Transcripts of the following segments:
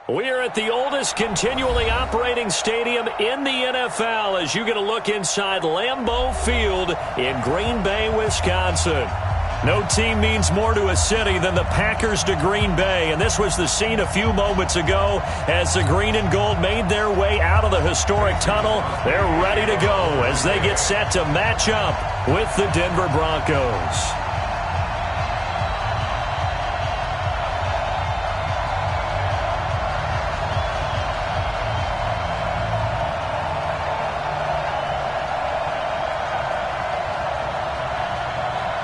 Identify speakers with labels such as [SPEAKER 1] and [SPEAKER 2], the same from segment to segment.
[SPEAKER 1] We are at the oldest continually operating stadium in the NFL as you get a look inside Lambeau Field in Green Bay, Wisconsin. No team means more to a city than the Packers to Green Bay, and this was the scene a few moments ago as the green and gold made their way out of the historic tunnel. They're ready to go as they get set to match up with the Denver Broncos.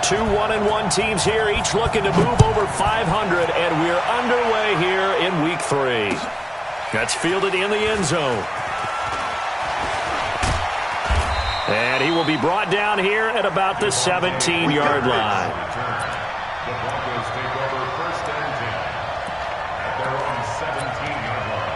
[SPEAKER 1] Two 1-1 teams here, each looking to move over 500, and we're underway here in Week 3. That's fielded in the end zone. And he will be brought down here at about the 17-yard line.
[SPEAKER 2] The Broncos take over first and 10 at their own 17-yard line.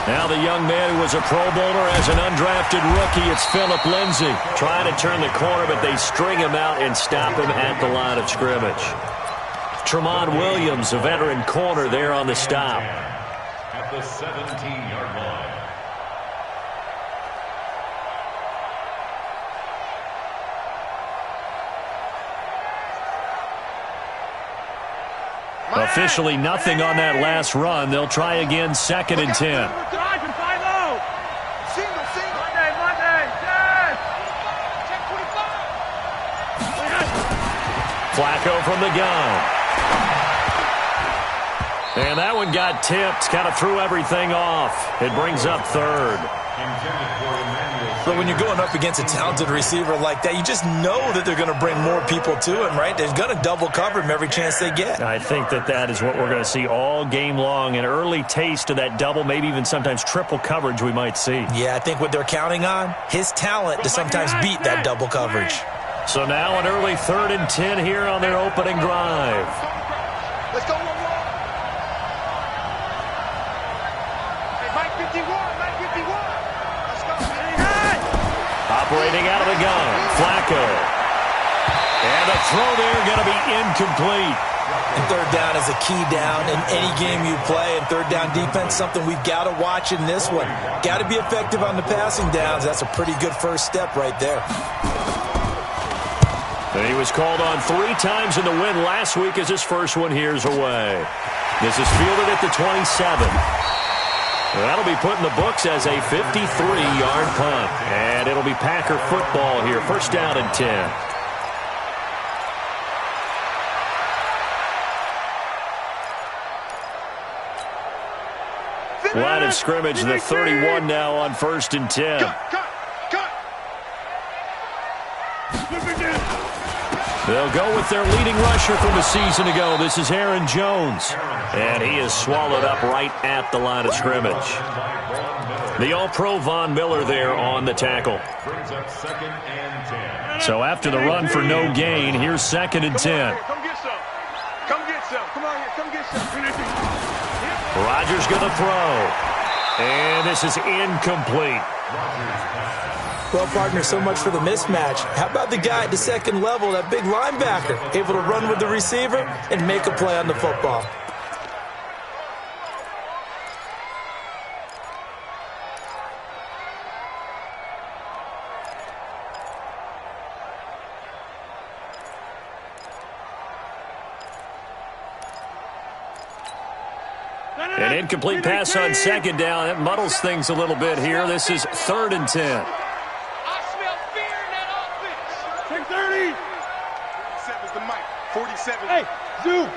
[SPEAKER 1] Now the young man who was a Pro Bowler as an undrafted rookie, it's Phillip Lindsay. Trying to turn the corner, but they string him out and stop him at the line of scrimmage. Tramon Williams, a veteran corner there on the stop.
[SPEAKER 2] At the 17-yard line.
[SPEAKER 1] Officially nothing on that last run. They'll try again, 2nd and 10. Flacco from the gun. And that one got tipped, kind of threw everything off. It brings up 3rd.
[SPEAKER 3] But when you're going up against a talented receiver like that, you just know that they're going to bring more people to him, right? They're going to double cover him every chance they get.
[SPEAKER 1] I think that is what we're going to see all game long. An early taste of that double, maybe even sometimes triple coverage we might see.
[SPEAKER 3] Yeah, I think what they're counting on, his talent to sometimes beat that double coverage.
[SPEAKER 1] So now an early 3rd and 10 here on their opening drive.
[SPEAKER 4] Let's go. Hey, Mike 51. Let's go.
[SPEAKER 1] Operating out of the gun, Flacco. And the throw there going to be incomplete.
[SPEAKER 3] And 3rd down is a key down in any game you play. And 3rd down defense, something we've got to watch in this one. Got to be effective on the passing downs. That's a pretty good first step right there.
[SPEAKER 1] And he was called on 3 times in the win last week as his first one here's away. This is fielded at the 27. That'll be put in the books as a 53-yard punt. And it'll be Packer football here. 1st down and 10. Line of scrimmage, the 31 now on 1st and 10.
[SPEAKER 4] Cut.
[SPEAKER 1] They'll go with their leading rusher from a season ago. This is Aaron Jones. And he is swallowed up right at the line of scrimmage. The All-Pro Von Miller there on the tackle. So after the run for no gain, here's 2nd and 10.
[SPEAKER 4] Come get some. Come on here. Come get some.
[SPEAKER 1] Rodgers going to throw. And this is incomplete.
[SPEAKER 3] Well, partner, so much for the mismatch. How about the guy at the 2nd level, that big linebacker, able to run with the receiver and make a play on the football?
[SPEAKER 1] An incomplete pass on 2nd down. It muddles things a little bit here. This is 3rd and 10.
[SPEAKER 4] Take 30. 47's the mic. 47. Hey, zoom.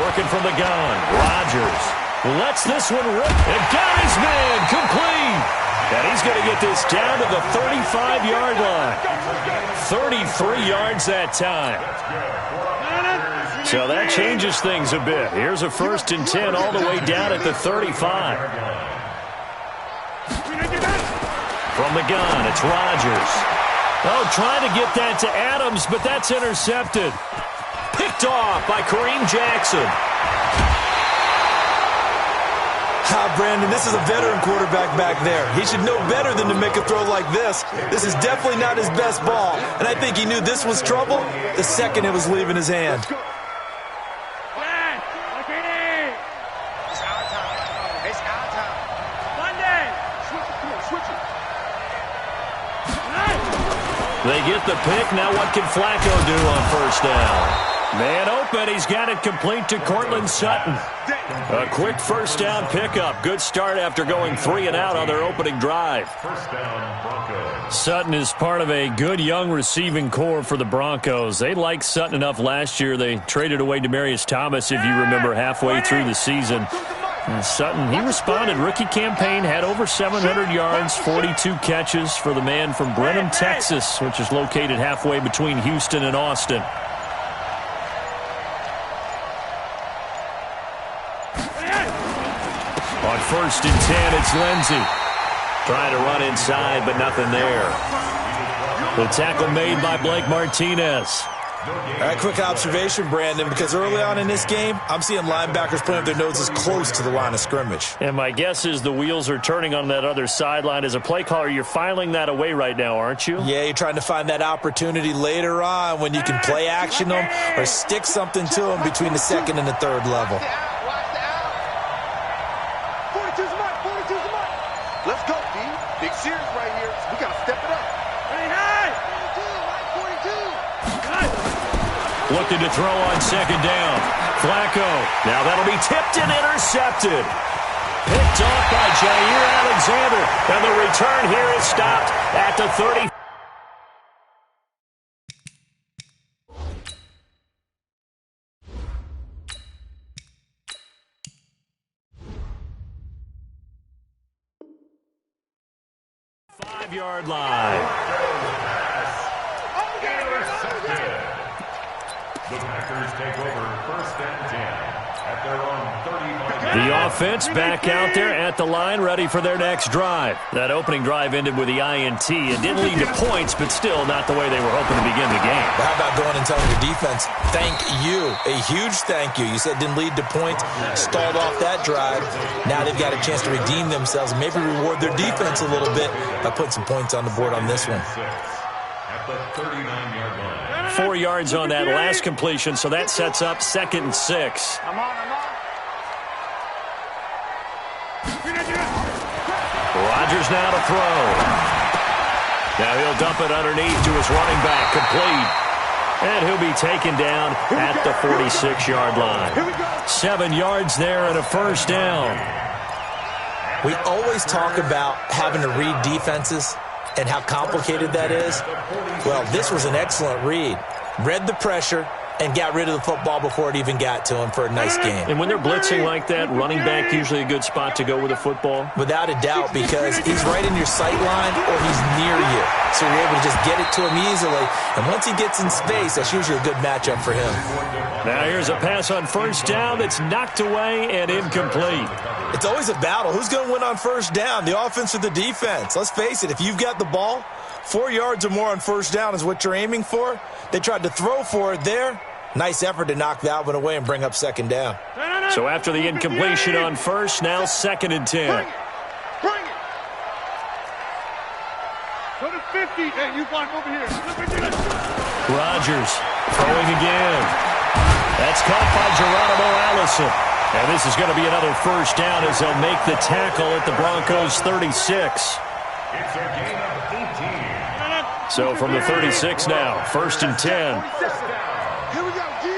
[SPEAKER 1] Working from the gun. Rodgers lets this one rip. And got his man complete. And he's going to get this down to the 35-yard line. 33 yards that time. So that changes things a bit. Here's a 1st and 10 all the way down at the 35. From the gun, it's Rodgers. Oh, trying to get that to Adams, but that's intercepted. Picked off by Kareem Jackson.
[SPEAKER 3] Brandon, this is a veteran quarterback back there. He should know better than to make a throw like this. This is definitely not his best ball, and I think he knew this was trouble the second it was leaving his hand.
[SPEAKER 1] They get the pick. Now what can Flacco do on 1st down? Man open. He's got it complete to Cortland Sutton. A quick 1st down pickup. Good start after going 3 and out on their opening drive.
[SPEAKER 2] 1st down, Broncos.
[SPEAKER 1] Sutton is part of a good young receiving core for the Broncos. They liked Sutton enough last year. They traded away Demaryius Thomas, if you remember, halfway through the season. And Sutton, he responded. Rookie campaign, had over 700 yards, 42 catches for the man from Brenham, Texas, which is located halfway between Houston and Austin. On 1st and 10, it's Lindsey. Trying to run inside, but nothing there. The tackle made by Blake Martinez.
[SPEAKER 3] All right, quick observation, Brandon, because early on in this game, I'm seeing linebackers putting up their noses close to the line of scrimmage.
[SPEAKER 1] And my guess is the wheels are turning on that other sideline. As a play caller, you're filing that away right now, aren't you?
[SPEAKER 3] Yeah, you're trying to find that opportunity later on when you can play action them or stick something to them between the 2nd and the 3rd level.
[SPEAKER 4] Let's go, D. Big series right here. We got to step it up.
[SPEAKER 1] Looking to throw on 2nd down. Flacco. Now that'll be tipped and intercepted. Picked off by Jair Alexander. And the return here is stopped at the 30. Five-yard line.
[SPEAKER 2] The Packers take over 1st and 10 at their own 35.
[SPEAKER 1] The offense back out there at the line, ready for their next drive. That opening drive ended with the INT. It didn't lead to points, but still not the way they were hoping to begin the game.
[SPEAKER 3] But how about going and telling your defense, thank you, a huge thank you. You said it didn't lead to points, stalled off that drive. Now they've got a chance to redeem themselves and maybe reward their defense a little bit by putting some points on the board on this one.
[SPEAKER 2] At the 39-yard line.
[SPEAKER 1] 4 yards on that last completion, so that sets up 2nd and 6. Rodgers now to throw. Now he'll dump it underneath to his running back, complete. And he'll be taken down at the 46-yard line. 7 yards there and a 1st down.
[SPEAKER 3] We always talk about having to read defenses and how complicated that is. Well, this was an excellent read. Read the pressure and got rid of the football before it even got to him for a nice game.
[SPEAKER 1] And when they're blitzing like that, running back usually a good spot to go with the football?
[SPEAKER 3] Without a doubt, because he's right in your sight line or he's near you. So you're able to just get it to him easily. And once he gets in space, that's usually a good matchup for him.
[SPEAKER 1] Now here's a pass on 1st down that's knocked away and incomplete.
[SPEAKER 3] It's always a battle. Who's going to win on 1st down, the offense or the defense? Let's face it, if you've got the ball, 4 yards or more on 1st down is what you're aiming for. They tried to throw for it there. Nice effort to knock that one away and bring up 2nd down.
[SPEAKER 1] So after the incompletion on 1st, now 2nd and 10.
[SPEAKER 4] Bring it. Go to 50. Hey, you block over here.
[SPEAKER 1] Rodgers throwing again. That's caught by Geronimo Allison. And this is going to be another 1st down as they'll make the tackle at the Broncos' 36.
[SPEAKER 2] It's a gain of 18.
[SPEAKER 1] So from the 36 now, 1st and 10.
[SPEAKER 4] Here we go, G.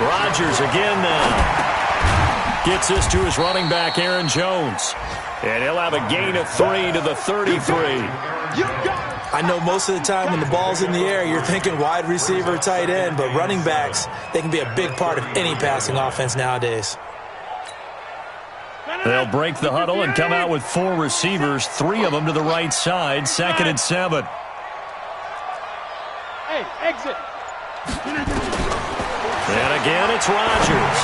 [SPEAKER 1] Rodgers again now. Gets this to his running back, Aaron Jones. And he'll have a gain of 3 to the 33.
[SPEAKER 3] I know most of the time when the ball's in the air, you're thinking wide receiver, tight end, but running backs, they can be a big part of any passing offense nowadays.
[SPEAKER 1] They'll break the huddle and come out with 4 receivers, 3 of them to the right side, 2nd and 7.
[SPEAKER 4] Hey, exit.
[SPEAKER 1] And again, it's Rodgers.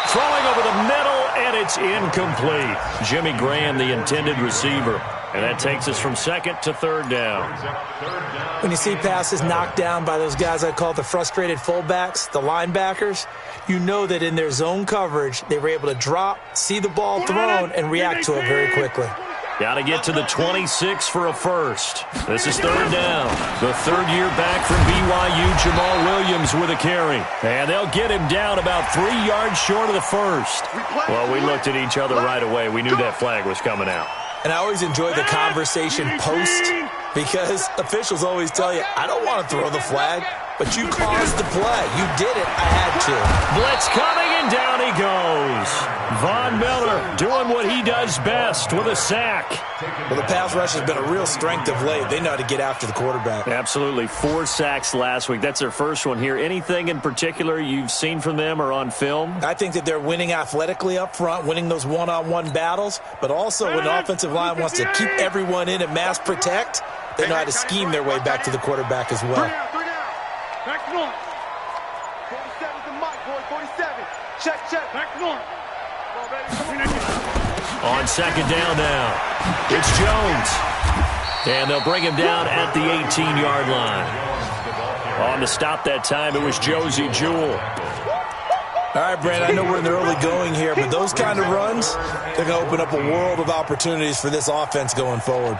[SPEAKER 1] Throwing over the middle, and it's incomplete. Jimmy Graham, the intended receiver. And that takes us from second to third down.
[SPEAKER 3] When you see passes knocked down by those guys I call the frustrated fullbacks, the linebackers, you know that in their zone coverage, they were able to drop, see the ball thrown, and react to it very quickly.
[SPEAKER 1] Got to get to the 26 for a first. This is third down. The third year back from BYU, Jamal Williams with a carry. And they'll get him down about 3 yards short of the first. Well, we looked at each other right away. We knew that flag was coming out.
[SPEAKER 3] And I always enjoy the conversation post because officials always tell you, I don't want to throw the flag, but you caused the play. You did it. I had to.
[SPEAKER 1] Blitz coming, and down he goes. Von Miller doing what he does best with a sack.
[SPEAKER 3] Well, the pass rush has been a real strength of late. They know how to get after the quarterback.
[SPEAKER 1] Absolutely. 4 sacks last week. That's their first one here. Anything in particular you've seen from them or on film?
[SPEAKER 3] I think that they're winning athletically up front, winning those one-on-one battles, but also when the offensive line wants to keep everyone in and mass protect, they know how to scheme their way back to the quarterback as well.
[SPEAKER 4] Back to north. 47's the mic, boy. 47. Check. Back to north.
[SPEAKER 1] On second down now, it's Jones. And they'll bring him down at the 18-yard line. On the stop that time, it was Josie Jewell.
[SPEAKER 3] All right, Brand, I know we're in the early going here, but those kind of runs, they're going to open up a world of opportunities for this offense going forward.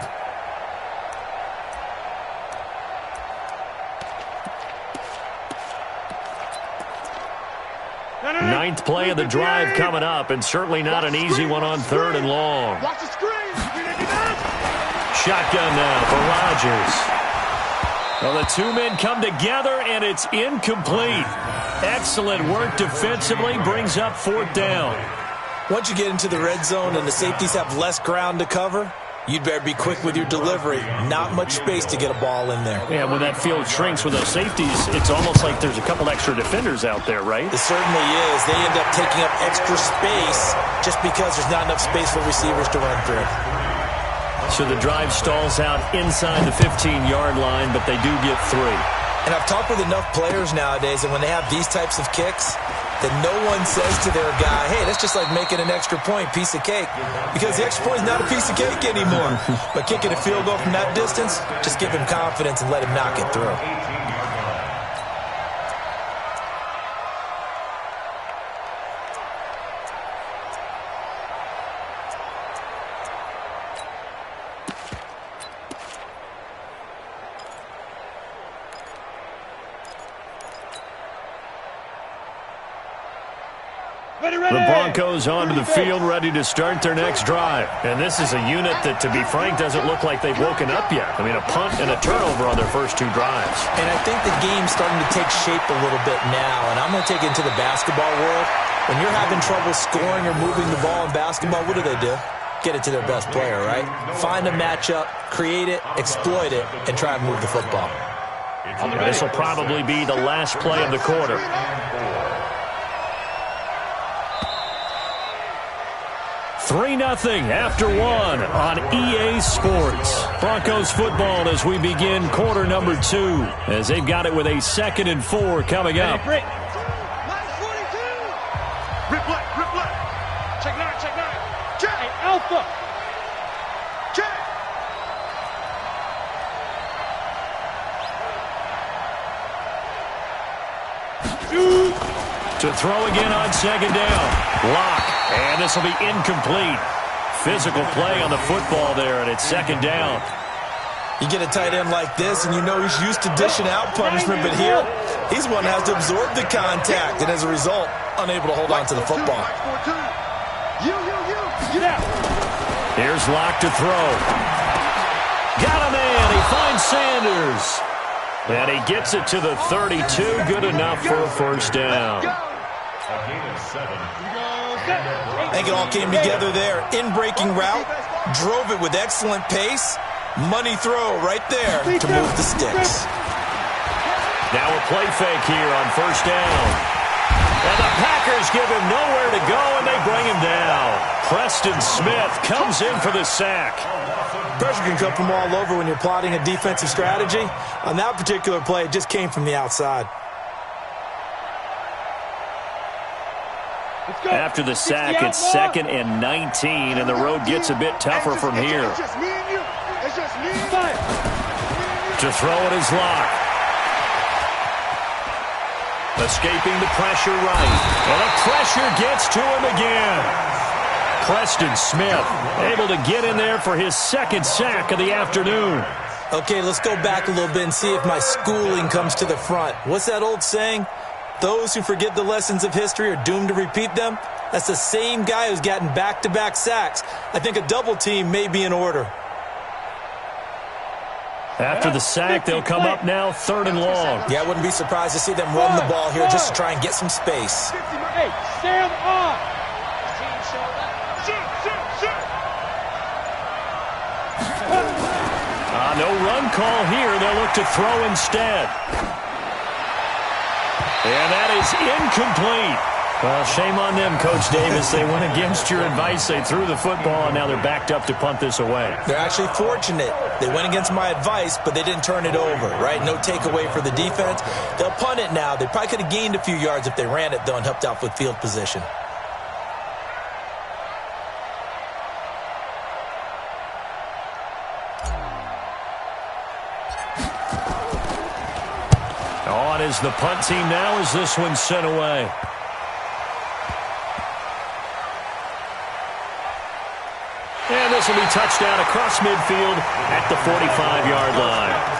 [SPEAKER 1] Ninth play of the drive coming up, and certainly not an easy one on third and long.
[SPEAKER 4] Watch the screen.
[SPEAKER 1] Shotgun now for Rodgers. Well, the two men come together, and it's incomplete. Excellent work defensively, brings up fourth down.
[SPEAKER 3] Once you get into the red zone and the safeties have less ground to cover, you'd better be quick with your delivery. Not much space to get a ball in there.
[SPEAKER 1] Yeah, when that field shrinks with those safeties, it's almost like there's a couple extra defenders out there, right?
[SPEAKER 3] It certainly is. They end up taking up extra space just because there's not enough space for receivers to run through.
[SPEAKER 1] So the drive stalls out inside the 15-yard line, but they do get 3.
[SPEAKER 3] And I've talked with enough players nowadays, and when they have these types of kicks, that no one says to their guy, hey, that's just like making an extra point, piece of cake. Because the extra point is not a piece of cake anymore. But kicking a field goal from that distance, just give him confidence and let him knock it through.
[SPEAKER 1] The Broncos onto the field, ready to start their next drive. And this is a unit that, to be frank, doesn't look like they've woken up yet. I mean, a punt and a turnover on their first 2 drives.
[SPEAKER 3] And I think the game's starting to take shape a little bit now. And I'm going to take it into the basketball world. When you're having trouble scoring or moving the ball in basketball, what do? Get it to their best player, right? Find a matchup, create it, exploit it, and try and move the football.
[SPEAKER 1] This will probably be the last play of the quarter. 3-0 after 1 on EA Sports. Broncos football as we begin quarter number 2, as they've got it with a 2nd and 4 coming up.
[SPEAKER 4] Rip left. Check 9. Check. Hey, Alpha. Check.
[SPEAKER 1] To throw again on 2nd down. Lock. And this will be incomplete. Physical play on the football there, and it's 2nd down.
[SPEAKER 3] You get a tight end like this, and you know he's used to dishing out punishment, but here, he's one that has to absorb the contact, and as a result, unable to hold on to the football.
[SPEAKER 4] Get out.
[SPEAKER 1] Here's Lock to throw. Got a man. He finds Sanders. And he gets it to the 32. Good enough for a first down.
[SPEAKER 3] I think it all came together there. In-breaking route, drove it with excellent pace. Money throw right there to move the sticks.
[SPEAKER 1] Now a play fake here on first down. And the Packers give him nowhere to go, and they bring him down. Preston Smith comes in for the sack.
[SPEAKER 3] Pressure can come from all over when you're plotting a defensive strategy. On that particular play, it just came from the outside.
[SPEAKER 1] After the sack, it's 2nd and 19, and the road gets a bit tougher from here. To throw it is Locke. Escaping the pressure right. And the pressure gets to him again. Preston Smith able to get in there for his 2nd sack of the afternoon.
[SPEAKER 3] Okay, let's go back a little bit and see if my schooling comes to the front. What's that old saying? Those who forget the lessons of history are doomed to repeat them. That's the same guy who's gotten back-to-back sacks. I think a double team may be in order.
[SPEAKER 1] After the sack, they'll come up now 3rd and long.
[SPEAKER 3] Yeah, I wouldn't be surprised to see them run the ball here just to try and get some space.
[SPEAKER 4] Hey, stand on.
[SPEAKER 1] No run call here. They'll look to throw instead. And that is incomplete. Well, shame on them, Coach Davis. They went against your advice. They threw the football, and now they're backed up to punt this away.
[SPEAKER 3] They're actually fortunate. They went against my advice, but they didn't turn it over, right? No takeaway for the defense. They'll punt it now. They probably could have gained a few yards if they ran it, though, and helped out with field position.
[SPEAKER 1] On is the punt team now as this one's sent away. And this will be touchdown across midfield at the 45-yard line.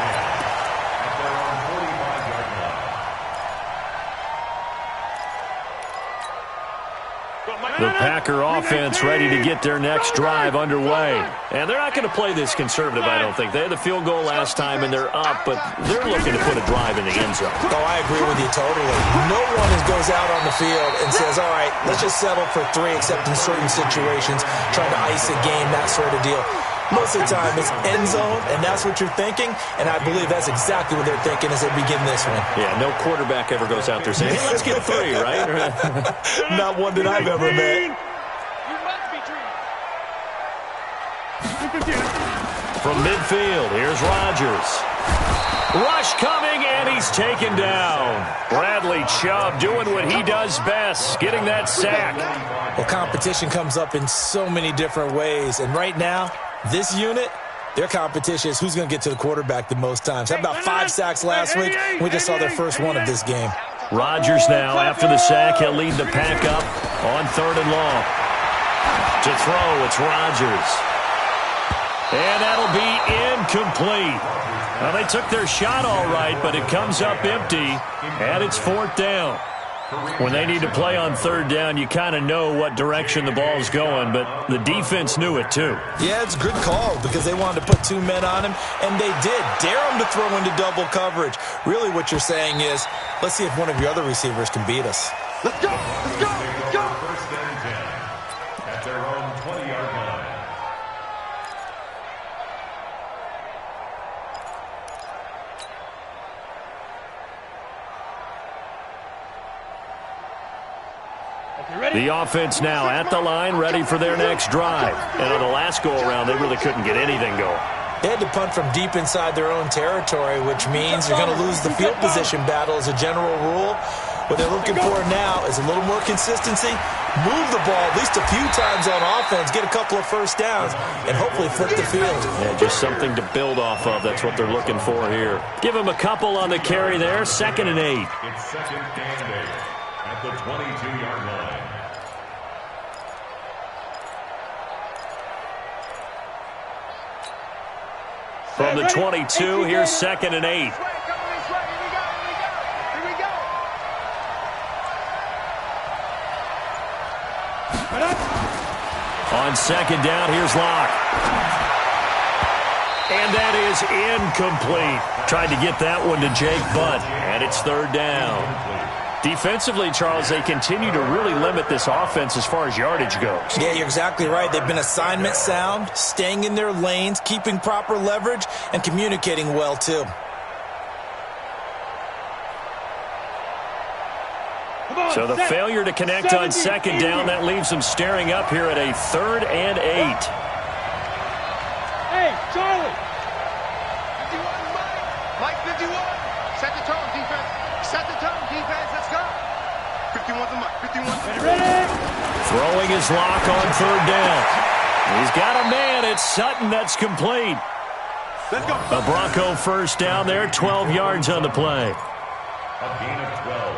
[SPEAKER 1] The Packer offense ready to get their next drive underway. And they're not going to play this conservative, I don't think. They had the field goal last time, and they're up, but they're looking to put a drive in the end zone.
[SPEAKER 3] Oh, I agree with you totally. No one goes out on the field and says, all right, let's just settle for 3, except in certain situations, trying to ice a game, that sort of deal. Most of the time, it's end zone, and that's what you're thinking, and I believe that's exactly what they're thinking as they begin this one.
[SPEAKER 1] Yeah, no quarterback ever goes out there saying, hey, let's get 3, right?
[SPEAKER 3] Not one that I've ever met.
[SPEAKER 1] From midfield, here's Rodgers. Rush coming, and he's taken down. Bradley Chubb doing what he does best, getting that sack.
[SPEAKER 3] Well, competition comes up in so many different ways, and right now, this unit, their competition is who's going to get to the quarterback the most times. Had about 5 sacks last week. We just saw their first one of this game.
[SPEAKER 1] Rodgers now, after the sack, he'll lead the pack up on 3rd and long. To throw, it's Rodgers. And that'll be incomplete. Well, they took their shot all right, but it comes up empty, and it's 4th down. When they need to play on 3rd down, you kind of know what direction the ball's going, but the defense knew it too.
[SPEAKER 3] Yeah, it's a good call because they wanted to put 2 men on him, and they did. Dare him to throw into double coverage. Really what you're saying is, let's see if one of your other receivers can beat us.
[SPEAKER 4] Let's go! Let's go! Let's go!
[SPEAKER 2] 1st and 10 at their own 20-yard line.
[SPEAKER 1] The offense now at the line, ready for their next drive. And on the last go-around, they really couldn't get anything going.
[SPEAKER 3] They had to punt from deep inside their own territory, which means you're going to lose the field position battle as a general rule. What they're looking for now is a little more consistency, move the ball at least a few times on offense, get a couple of first downs, and hopefully flip the field.
[SPEAKER 1] Yeah, just something to build off of. That's what they're looking for here. Give them a couple on the carry there, 2nd and 8.
[SPEAKER 2] It's 2nd and 8 at the 22-yard line.
[SPEAKER 1] From the 22, here's 2nd and 8. On 2nd down, here's Locke. And that is incomplete. Tried to get that one to Jake Butt, and it's 3rd down. Defensively, Charles, they continue to really limit this offense as far as yardage goes.
[SPEAKER 3] Yeah, you're exactly right. They've been assignment sound, staying in their lanes, keeping proper leverage, and communicating well, too.
[SPEAKER 1] So the failure to connect on second down, that leaves them staring up here at a 3rd and 8.
[SPEAKER 4] Hey, Charlie.
[SPEAKER 5] 51, Mike 51. Set the tone, defense. Set the tone, defense. Let's go. 51's the Mike. 51.
[SPEAKER 4] Ready?
[SPEAKER 1] Throwing his lock on 3rd down. He's got a man. It's Sutton. That's complete.
[SPEAKER 4] Let's go.
[SPEAKER 1] A Bronco first down there, 12 yards on the play.
[SPEAKER 2] A gain of 12.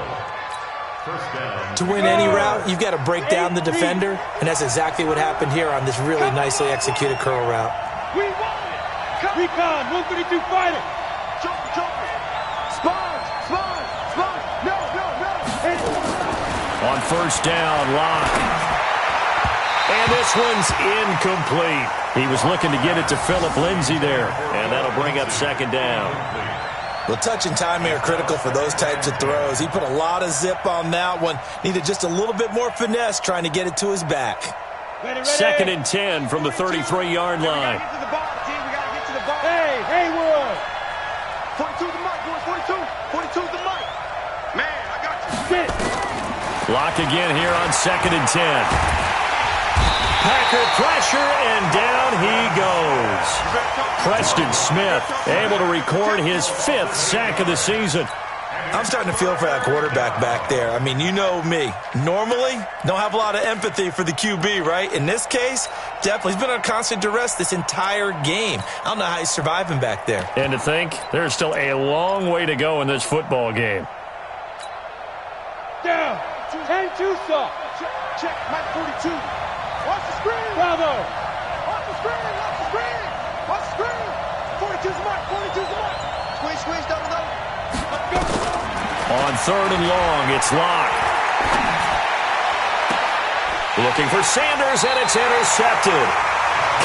[SPEAKER 2] First down.
[SPEAKER 3] To win any route, you've got to break down the defender, and that's exactly what happened here on this really nicely executed curl route.
[SPEAKER 4] We want it. Recon, 132 fighting. Jump. Sponge. No.
[SPEAKER 1] On first down, Locke. And this one's incomplete. He was looking to get it to Phillip Lindsay there, and that'll bring up second down.
[SPEAKER 3] Well, touch and timing are critical for those types of throws. He put a lot of zip on that one. Needed just a little bit more finesse trying to get it to his back.
[SPEAKER 4] Ready.
[SPEAKER 1] 2nd and 10 from the 33-yard line.
[SPEAKER 5] Get to the ball, team. We got to get to the ball.
[SPEAKER 4] Hey, Haywood.
[SPEAKER 5] 42's the Mike, boys. 42's the Mike. Man, I got you.
[SPEAKER 4] Sit.
[SPEAKER 1] Lock again here on 2nd and 10. Packer pressure, and down he goes. Preston Smith able to record his 5th sack of the season.
[SPEAKER 3] I'm starting to feel for that quarterback back there. I mean, you know me. Normally, don't have a lot of empathy for the QB, right? In this case, definitely. He's been under constant duress this entire game. I don't know how he's surviving back there.
[SPEAKER 1] And to think, there's still a long way to go in this football game.
[SPEAKER 4] Down. 10-2 saw.
[SPEAKER 5] Check, Mike 42. Watch the screen.
[SPEAKER 4] Bravo.
[SPEAKER 5] Watch the screen. 42's the Mike. Squeeze, double.
[SPEAKER 1] On 3rd and long, it's Locke. Looking for Sanders, and it's intercepted.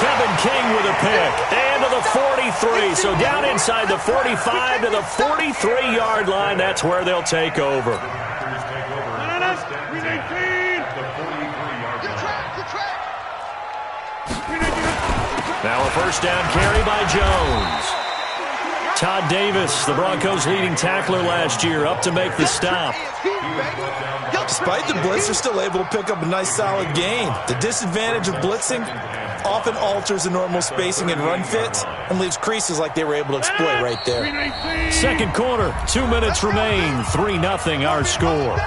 [SPEAKER 1] Kevin King with a pick. And to the 43. So down inside the 45 to the 43-yard line. That's where they'll take over. Now a first down carry by Jones. Todd Davis, the Broncos' leading tackler last year, up to make the stop.
[SPEAKER 3] Despite the blitz, they're still able to pick up a nice, solid gain. The disadvantage of blitzing often alters the normal spacing and run fits and leaves creases like they were able to exploit right there.
[SPEAKER 1] Second quarter, 2 minutes remain, 3-0 our score.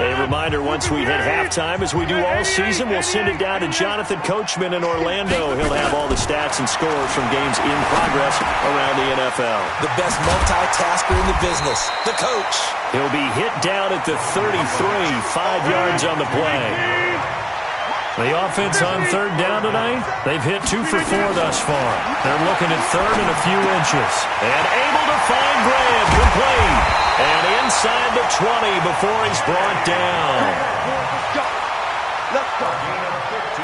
[SPEAKER 1] A reminder, once we hit halftime, as we do all season, we'll send it down to Jonathan Coachman in Orlando. He'll have all the stats and scores from games in progress around the NFL.
[SPEAKER 3] The best multitasker in the business, the coach.
[SPEAKER 1] He'll be hit down at the 33, 5 yards on the play. The offense on 3rd down tonight, they've hit 2 for 4 thus far. They're looking at 3rd and a few inches. And able to find Graham, complete. And inside the 20 before he's brought down.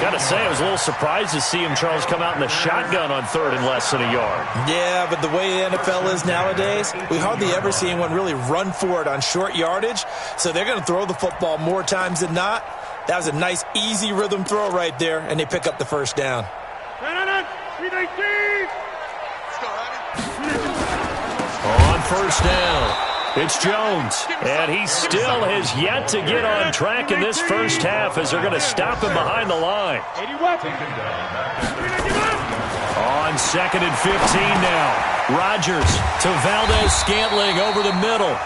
[SPEAKER 1] Got to say, I was a little surprised to see him, Charles, come out in the shotgun on 3rd and less than a yard.
[SPEAKER 3] Yeah, but the way the NFL is nowadays, we hardly ever see anyone really run for it on short yardage. So they're going to throw the football more times than not. That was a nice, easy rhythm throw right there, and they pick up the first down.
[SPEAKER 1] On first down, it's Jones, and he still has yet to get on track in this first half as they're going to stop him behind the line. On 2nd and 15 now, Rodgers to Valdez-Scantling over the middle.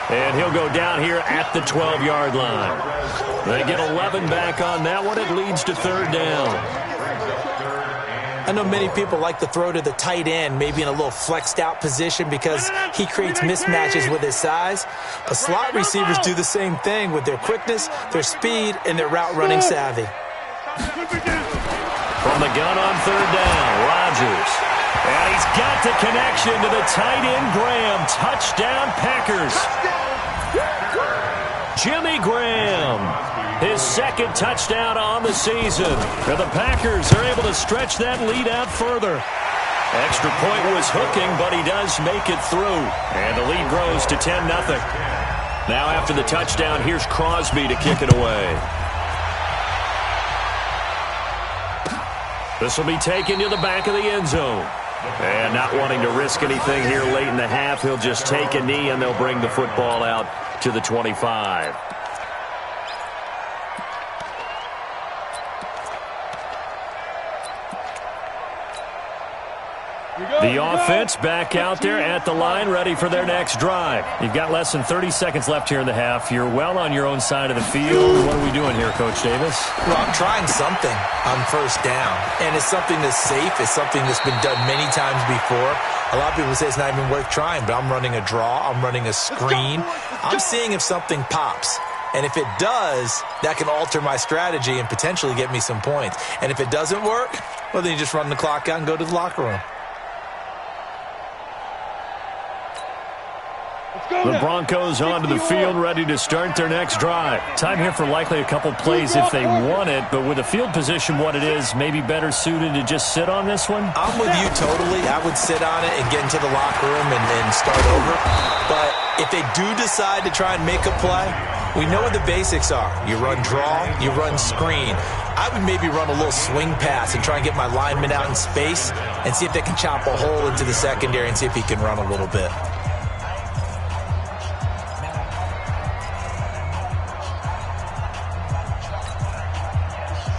[SPEAKER 1] And he'll go down here at the 12-yard line. They get 11 back on that one. It leads to 3rd down.
[SPEAKER 3] I know many people like to throw to the tight end, maybe in a little flexed out position because he creates mismatches with his size. But slot receivers do the same thing with their quickness, their speed, and their route running savvy.
[SPEAKER 1] From the gun on 3rd down, Rodgers. And he's got the connection to the tight end, Graham. Touchdown, Packers. Jimmy Graham, his 2nd touchdown on the season. And the Packers are able to stretch that lead out further. Extra point was hooking, but he does make it through. And the lead grows to 10-0. Now after the touchdown, here's Crosby to kick it away. This will be taken to the back of the end zone. And not wanting to risk anything here late in the half, he'll just take a knee and they'll bring the football out to the 25. The offense back out there at the line, ready for their next drive. You've got less than 30 seconds left here in the half. You're well on your own side of the field. What are we doing here, Coach Davis?
[SPEAKER 3] Well, I'm trying something on first down, and it's something that's safe. It's something that's been done many times before. A lot of people say it's not even worth trying, but I'm running a draw. I'm running a screen. I'm seeing if something pops. And if it does, that can alter my strategy and potentially get me some points. And if it doesn't work, well, then you just run the clock out and go to the locker room.
[SPEAKER 1] The Broncos onto the field, ready to start their next drive. Time here for likely a couple plays if they want it, but with the field position what it is, maybe better suited to just sit on this one?
[SPEAKER 3] I'm with you totally. I would sit on it and get into the locker room and start over. But if they do decide to try and make a play, we know what the basics are. You run draw, you run screen. I would maybe run a little swing pass and try and get my lineman out in space and see if they can chop a hole into the secondary and see if he can run a little bit.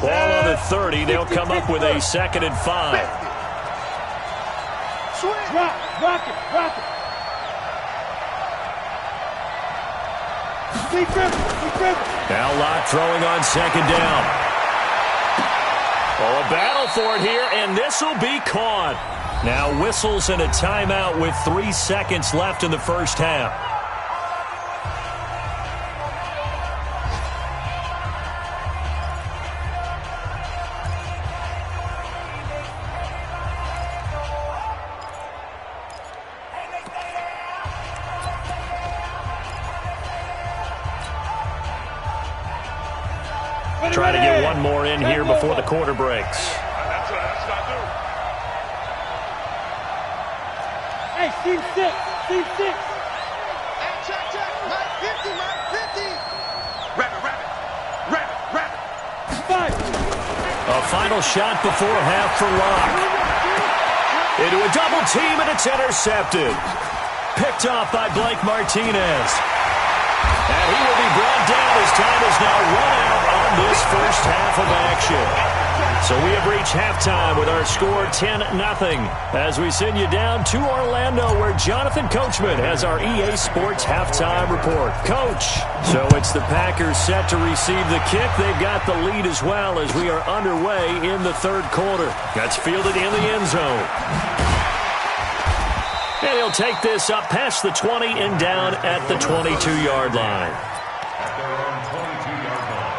[SPEAKER 1] Ball on the 30. They'll come up with a 2nd and 5.
[SPEAKER 4] Rock it.
[SPEAKER 1] Now Locke throwing on 2nd down. Oh, a battle for it here, and this will be caught. Now whistles and a timeout with 3 seconds left in the first half. Try to get one more in here before the quarter breaks.
[SPEAKER 4] Hey, team 6.
[SPEAKER 5] Hey, check. Mike 50. Rabbit.
[SPEAKER 4] 5.
[SPEAKER 1] A final shot before half for Locke. Into a double team, and it's intercepted. Picked off by Blake Martinez. And he will be brought down as time is now run out on this first half of action. So we have reached halftime with our score 10-0 as we send you down to Orlando where Jonathan Coachman has our EA Sports halftime report. Coach, so it's the Packers set to receive the kick. They've got the lead as well as we are underway in the third quarter. That's fielded in the end zone. And he'll take this up past the 20 and down at the 22-yard line.
[SPEAKER 2] At their own 22-yard line.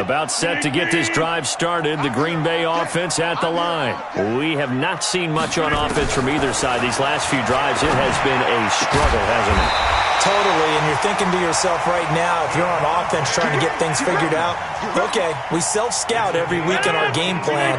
[SPEAKER 1] About set to get this drive started, the Green Bay offense at the line. We have not seen much on offense from either side. These last few drives, it has been a struggle, hasn't it?
[SPEAKER 3] Totally, and you're thinking to yourself right now, if you're on offense trying to get things figured out, okay, we self-scout every week in our game plan.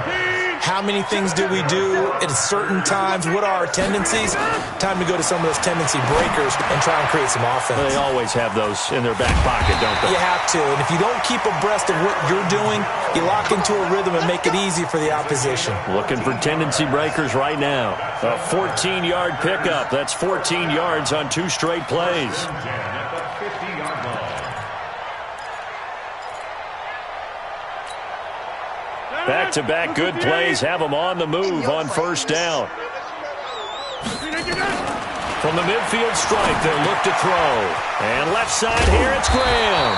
[SPEAKER 3] How many things do we do at certain times? What are our tendencies? Time to go to some of those tendency breakers and try and create some offense.
[SPEAKER 1] They always have those in their back pocket, don't they?
[SPEAKER 3] You have to, and if you don't keep abreast of what you're doing, you lock into a rhythm and make it easy for the opposition.
[SPEAKER 1] Looking for tendency breakers right now. A 14-yard pickup. That's 14 yards on 2 straight plays.
[SPEAKER 2] At the 50-yard line.
[SPEAKER 1] Back-to-back good plays have them on the move on first down. From the midfield stripe, they'll look to throw. And left side here, it's Graham.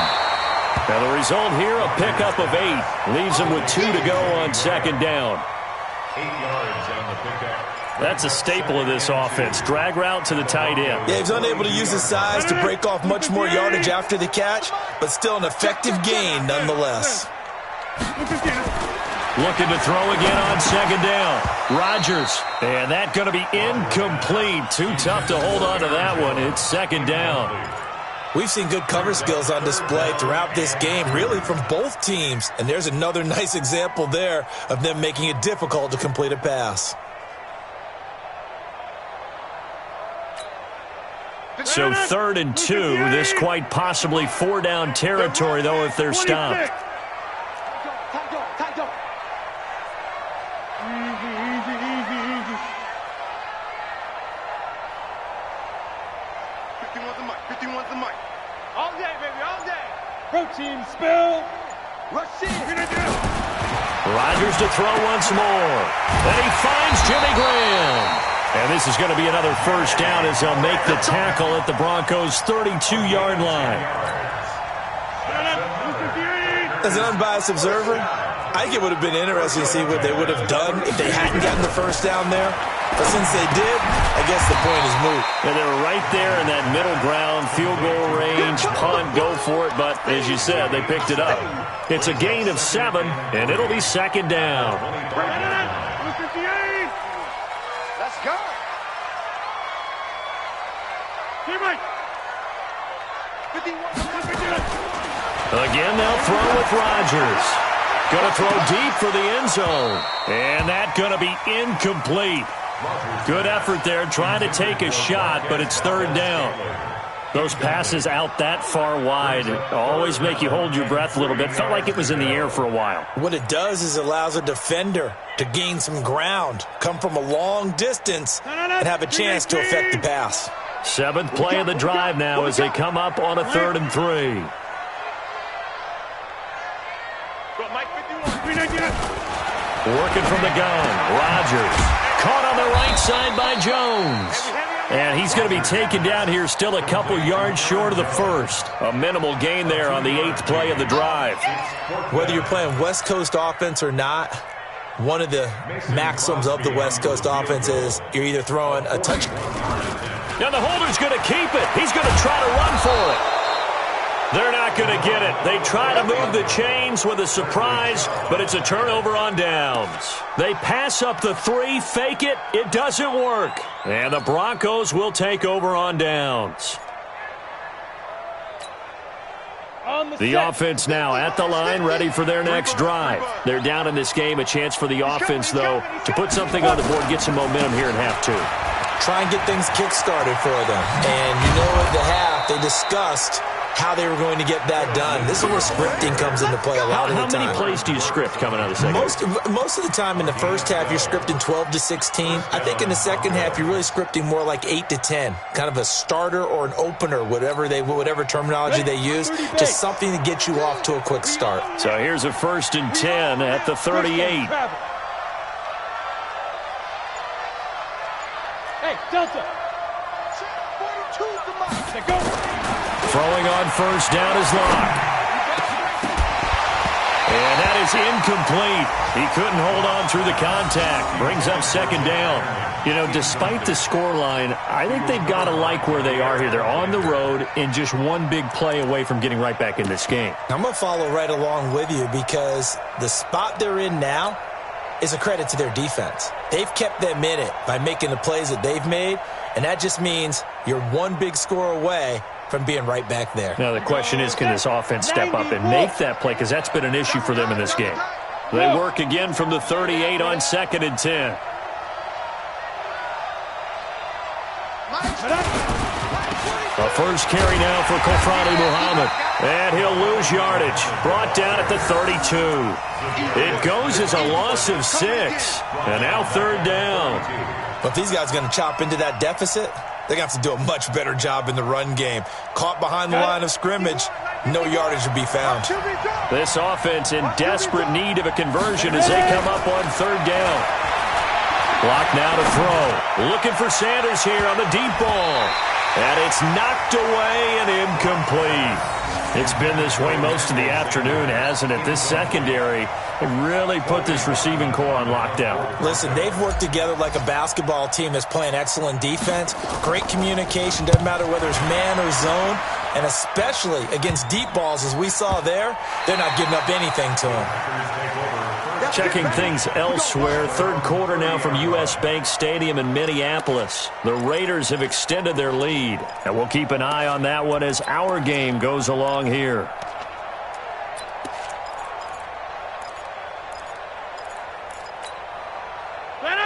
[SPEAKER 1] And the result here, a pickup of 8. Leaves them with 2 to go on 2nd down.
[SPEAKER 2] 8 yards on the pickup.
[SPEAKER 1] That's a staple of this offense. Drag route to the tight end.
[SPEAKER 3] Yeah, he's unable to use his size to break off much more yardage after the catch, but still an effective gain nonetheless.
[SPEAKER 1] Looking to throw again on 2nd down. Rodgers. And that going to be incomplete. Too tough to hold on to that one. It's 2nd down.
[SPEAKER 3] We've seen good cover skills on display throughout this game, really from both teams. And there's another nice example there of them making it difficult to complete a pass.
[SPEAKER 1] So 3rd and 2. This quite possibly 4-down territory, though, if they're stopped.
[SPEAKER 4] Easy.
[SPEAKER 5] 51's the mic.
[SPEAKER 4] All day, baby, all day. Protein spill.
[SPEAKER 5] Rashid.
[SPEAKER 1] Rodgers to throw once more. And he finds Jimmy Graham. And this is going to be another first down as they'll make the tackle at the Broncos' 32-yard line.
[SPEAKER 3] As an unbiased observer, I think it would have been interesting to see what they would have done if they hadn't gotten the first down there. But since they did, I guess the point is moot.
[SPEAKER 1] And they were right there in that middle ground, field goal range, punt, go for it. But as you said, they picked it up. It's a gain of 7, and it'll be 2nd down.
[SPEAKER 5] Let's go.
[SPEAKER 1] Again, they'll throw with Rodgers. Going to throw deep for the end zone. And that's going to be incomplete. Good effort there, trying to take a shot, but it's 3rd down. Those passes out that far wide always make you hold your breath a little bit. Felt like it was in the air for a while.
[SPEAKER 3] What it does is it allows a defender to gain some ground, come from a long distance, and have a chance to affect the pass.
[SPEAKER 1] 7th play of the drive now as they come up on a 3rd and 3. Working from the gun, Rodgers. Caught on the right side by Jones. And he's going to be taken down here still a couple yards short of the first. A minimal gain there on the 8th play of the drive.
[SPEAKER 3] Whether you're playing West Coast offense or not, one of the maxims of the West Coast offense is you're either throwing a touchdown.
[SPEAKER 1] Now the holder's going to keep it. He's going to try to run for it. They're not going to get it. They try to move the chains with a surprise, but it's a turnover on downs. They pass up the 3, fake it. It doesn't work. And the Broncos will take over on downs. The offense now at the line, ready for their next drive. They're down in this game. A chance for the offense, though, to put something on the board, get some momentum here in half 2.
[SPEAKER 3] Try and get things kick-started for them. And you know at the half, they discussed how they were going to get that done. This is where scripting comes into play a lot of the time.
[SPEAKER 1] How many plays do you script coming out of the second half?
[SPEAKER 3] Most of the time in the first half, you're scripting 12 to 16. I think in the second half, you're really scripting more like 8 to 10. Kind of a starter or an opener, whatever terminology they use. Just something to get you off to a quick start.
[SPEAKER 1] So here's a 1st and 10 at the 38.
[SPEAKER 4] Hey, Delta. Go.
[SPEAKER 1] Throwing on 1st down is Locke. And that is incomplete. He couldn't hold on through the contact. Brings up 2nd down. You know, despite the scoreline, I think they've got to like where they are here. They're on the road and just one big play away from getting right back in this game.
[SPEAKER 3] I'm going to follow right along with you because the spot they're in now is a credit to their defense. They've kept them in it by making the plays that they've made, and that just means you're one big score away from being right back there.
[SPEAKER 1] Now the question is, can this offense step up and make that play? Because that's been an issue for them in this game. They work again from the 38 on 2nd and 10. A first carry now for Kofrani Muhammad. And he'll lose yardage. Brought down at the 32. It goes as a loss of 6. And now 3rd down.
[SPEAKER 3] But if these guys are going to chop into that deficit, they're going to have to do a much better job in the run game. Caught behind the line of scrimmage, no yardage to be found.
[SPEAKER 1] This offense in desperate need of a conversion as they come up on 3rd down. Block now to throw. Looking for Sanders here on the deep ball. And it's knocked away and incomplete. It's been this way most of the afternoon, hasn't it? This secondary really put this receiving core on lockdown.
[SPEAKER 3] Listen, they've worked together like a basketball team that's playing excellent defense. Great communication, doesn't matter whether it's man or zone. And especially against deep balls, as we saw there, they're not giving up anything to them.
[SPEAKER 1] Checking things elsewhere. 3rd quarter now from U.S. Bank Stadium in Minneapolis. The Raiders have extended their lead. And we'll keep an eye on that one as our game goes along here.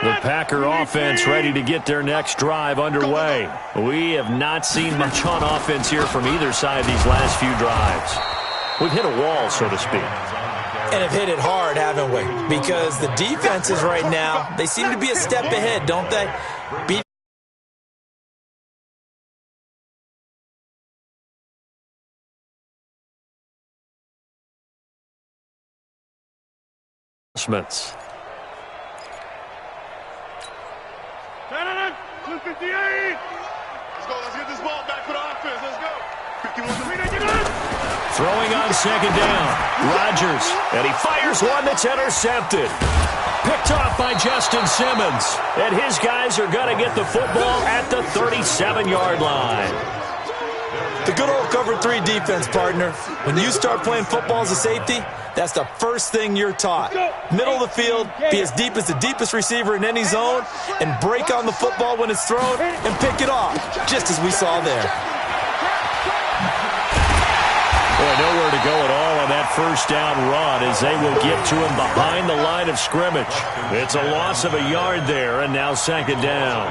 [SPEAKER 1] The Packer offense ready to get their next drive underway. We have not seen much on offense here from either side these last few drives. We've hit a wall, so to speak.
[SPEAKER 3] And have hit it hard, haven't we? Because the defenses right now, they seem to be a step ahead, don't they?
[SPEAKER 1] Adjustments.
[SPEAKER 4] 58.
[SPEAKER 5] Let's go. Let's get this ball back for the offense. Let's go. 51.
[SPEAKER 1] Throwing on second down. Rodgers. And he fires one that's intercepted. Picked off by Justin Simmons. And his guys are going to get the football at the 37-yard line.
[SPEAKER 3] The good old cover 3 defense, partner. When you start playing football as a safety, that's the first thing you're taught. Middle of the field, be as deep as the deepest receiver in any zone, and break on the football when it's thrown and pick it off, just as we saw there.
[SPEAKER 1] Boy, nowhere to go at all on that first down run as they will get to him behind the line of scrimmage. It's a loss of a yard there, and now second down.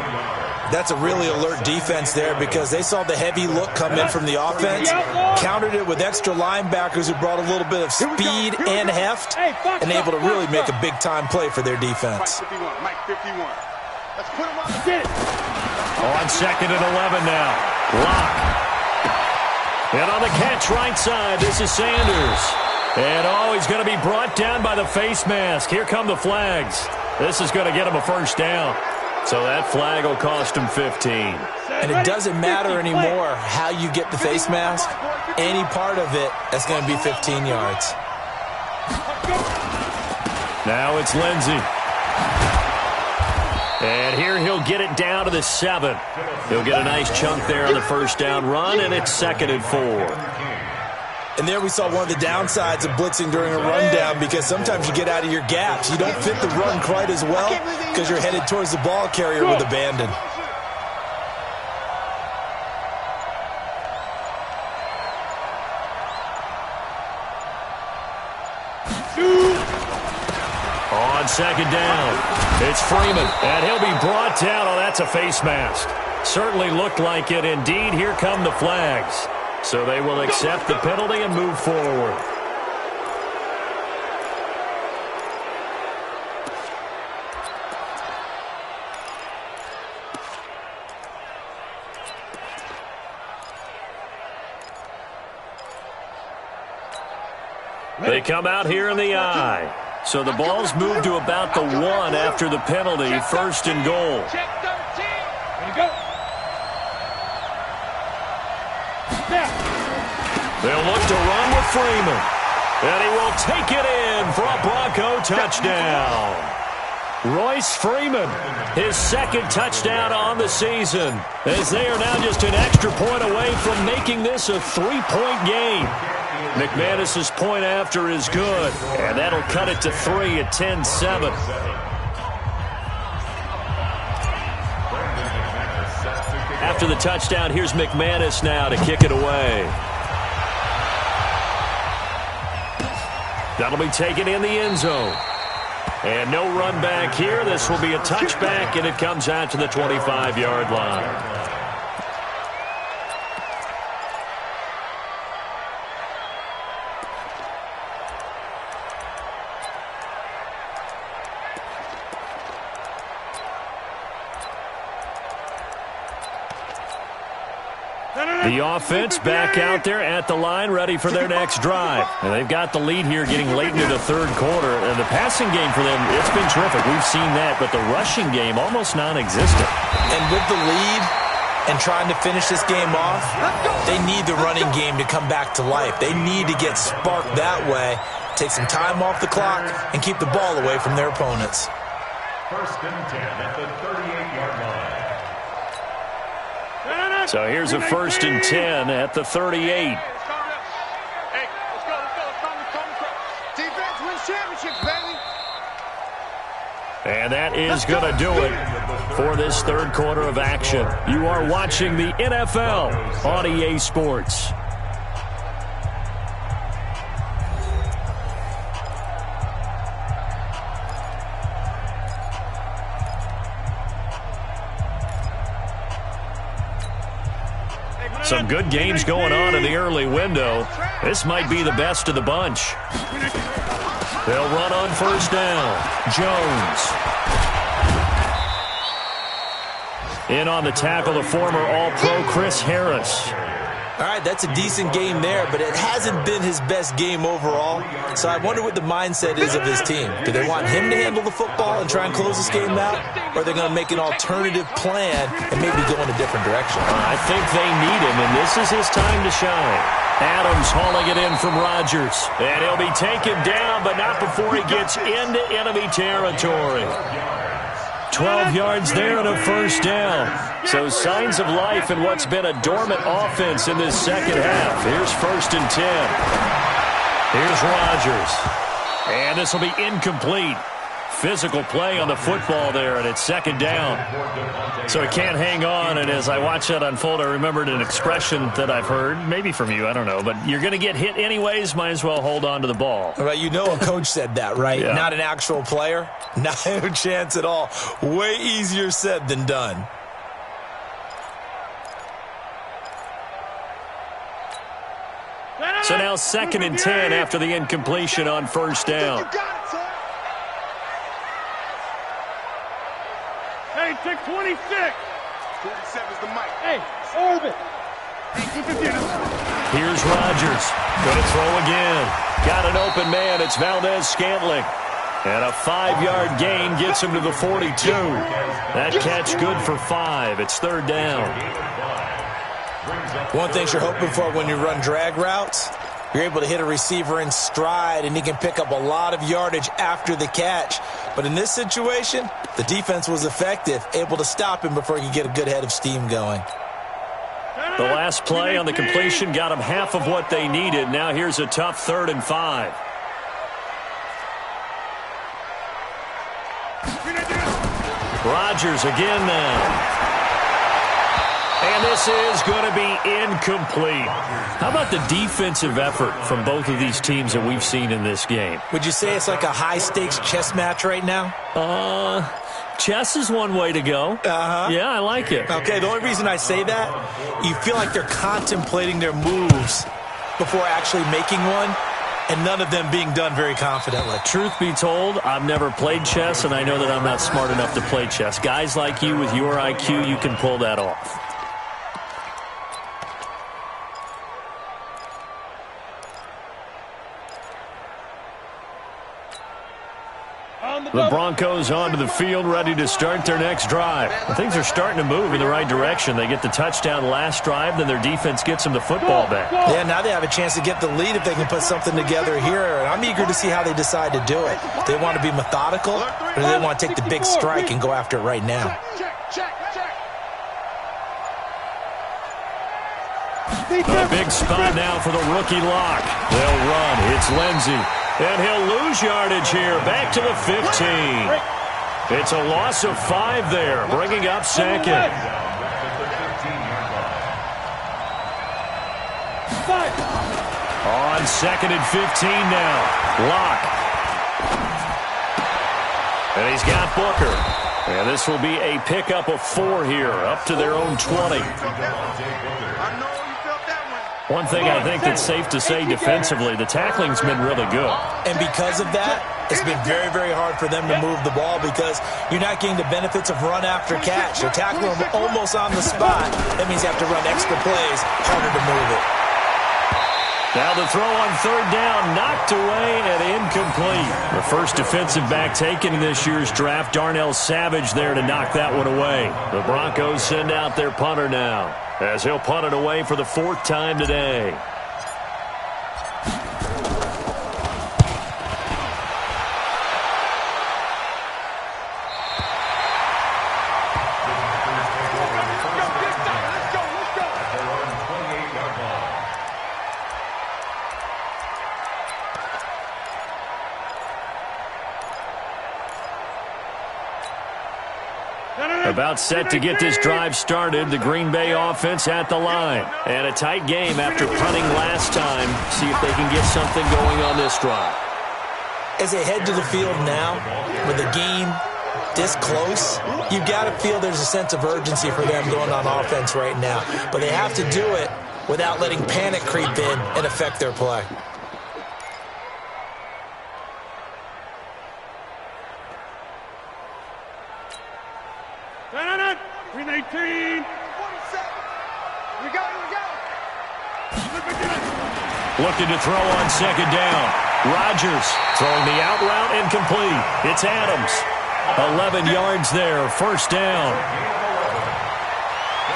[SPEAKER 3] That's a really alert defense there because they saw the heavy look come in from the offense, countered it with extra linebackers who brought a little bit of speed and heft, and able to really make a big-time play for their defense.
[SPEAKER 5] Mike 51. Let's put him on the get it.
[SPEAKER 1] On second and 11 now. Lock. And on the catch right side, this is Sanders. And, he's going to be brought down by the face mask. Here come the flags. This is going to get him a first down. So that flag will cost him 15.
[SPEAKER 3] And it doesn't matter anymore how you get the face mask. Any part of it, that's going to be 15 yards.
[SPEAKER 1] Now it's Lindsey. And here he'll get it down to the 7. He'll get a nice chunk there on the first down run, and it's second and 4.
[SPEAKER 3] And there we saw one of the downsides of blitzing during a rundown because sometimes you get out of your gaps. You don't fit the run quite as well because you're headed towards the ball carrier with abandon.
[SPEAKER 1] On second down, it's Freeman, and he'll be brought down. Oh, that's a face mask. Certainly looked like it. Indeed, here come the flags. So they will accept the penalty and move forward. They come out here in the I. So the ball's moved to about the 1 after the penalty, first and goal.
[SPEAKER 4] Check 13. There you go.
[SPEAKER 1] They'll look to run with Freeman. And he will take it in for a Bronco touchdown. Royce Freeman, his second touchdown on the season, as they are now just an extra point away from making this a 3-point game. McManus's point after is good, and that'll cut it to 3 at 10-7. After the touchdown, here's McManus now to kick it away. That'll be taken in the end zone. And no run back here. This will be a touchback, and it comes out to the 25-yard line. The offense back out there at the line, ready for their next drive. And they've got the lead here getting late into the third quarter. And the passing game for them, it's been terrific. We've seen that, but the rushing game almost non-existent.
[SPEAKER 3] And with the lead and trying to finish this game off, they need the running game to come back to life. They need to get sparked that way, take some time off the clock, and keep the ball away from their opponents.
[SPEAKER 2] First and 10 at the 38-yard line.
[SPEAKER 1] So here's a first and 10 at the 38.
[SPEAKER 5] Hey, let's go. Defense wins championships, baby.
[SPEAKER 1] And that is going to do it for this third quarter of action. You are watching the NFL on EA Sports. Some good games going on in the early window. This might be the best of the bunch. They'll run on first down. Jones. In on the tackle, the former All-Pro Chris Harris.
[SPEAKER 3] All right, that's a decent game there, but it hasn't been his best game overall. So I wonder what the mindset is of his team. Do they want him to handle the football and try and close this game out? Or are they going to make an alternative plan and maybe go in a different direction?
[SPEAKER 1] I think they need him, and this is his time to shine. Adams hauling it in from Rodgers. And he'll be taken down, but not before he gets into enemy territory. 12 yards there and a first down. So signs of life in what's been a dormant offense in this second half. Here's 1st and 10. Here's Rodgers. And this will be incomplete. Physical play on the football there, and it's 2nd down. So he can't hang on, and as I watch that unfold, I remembered an expression that I've heard, maybe from you, I don't know, but you're going to get hit anyways, might as well hold on to the ball.
[SPEAKER 3] Well, you know a coach said that, right?
[SPEAKER 1] Yeah.
[SPEAKER 3] Not an actual player. Not a chance at all. Way easier said than done.
[SPEAKER 1] So now 2nd and 10 after the incompletion on first down.
[SPEAKER 4] Hey, take 26.
[SPEAKER 5] 47's the mic.
[SPEAKER 4] Hey, orbit.
[SPEAKER 1] Here's Rodgers. Going to throw again. Got an open man. It's Valdez-Scantling. And a 5-yard gain gets him to the 42. That catch good for 5. It's 3rd down.
[SPEAKER 3] One thing you're hoping for when you run drag routes, you're able to hit a receiver in stride, and he can pick up a lot of yardage after the catch. But in this situation, the defense was effective, able to stop him before he could get a good head of steam going.
[SPEAKER 1] The last play on the completion got them half of what they needed. Now here's a tough 3rd and 5. Rodgers again now. And this is going to be incomplete. How about the defensive effort from both of these teams that we've seen in this game?
[SPEAKER 3] Would you say it's like a high-stakes chess match right now?
[SPEAKER 1] Chess is one way to go.
[SPEAKER 3] Uh-huh.
[SPEAKER 1] Yeah, I like it.
[SPEAKER 3] Okay, the only reason I say that, you feel like they're contemplating their moves before actually making one, and none of them being done very confidently.
[SPEAKER 1] Truth be told, I've never played chess, and I know that I'm not smart enough to play chess. Guys like you with your IQ, you can pull that off. The Broncos onto the field, ready to start their next drive. Things are starting to move in the right direction. They get the touchdown last drive, then their defense gets them the football back.
[SPEAKER 3] Yeah, now they have a chance to get the lead if they can put something together here. And I'm eager to see how they decide to do it. They want to be methodical, or do they want to take the big strike and go after it right now?
[SPEAKER 1] A big spot now for the rookie lock. They'll run. It's Lindsey. And he'll lose yardage here. Back to the 15. It's a loss of 5 there, bringing up 2nd. On 2nd and 15 now. Lock. And he's got Booker. And this will be a pickup of 4 here, up to their own 20. One thing I think that's safe to say defensively, the tackling's been really good.
[SPEAKER 3] And because of that, it's been very, very hard for them to move the ball because you're not getting the benefits of run after catch. They're tackling them almost on the spot. That means you have to run extra plays, harder to move it.
[SPEAKER 1] Now the throw on 3rd down, knocked away and incomplete. The first defensive back taken in this year's draft, Darnell Savage there to knock that one away. The Broncos send out their punter now, as he'll punt it away for the 4th time today. About set to get this drive started. The Green Bay offense at the line. And a tight game after punting last time. See if they can get something going on this drive.
[SPEAKER 3] As they head to the field now, with a game this close, you've got to feel there's a sense of urgency for them going on offense right now. But they have to do it without letting panic creep in and affect their play.
[SPEAKER 4] Green 18. 47. We go.
[SPEAKER 1] Looking to throw on second down. Rodgers throwing the out route incomplete. It's Adams. 11 yards there, first down.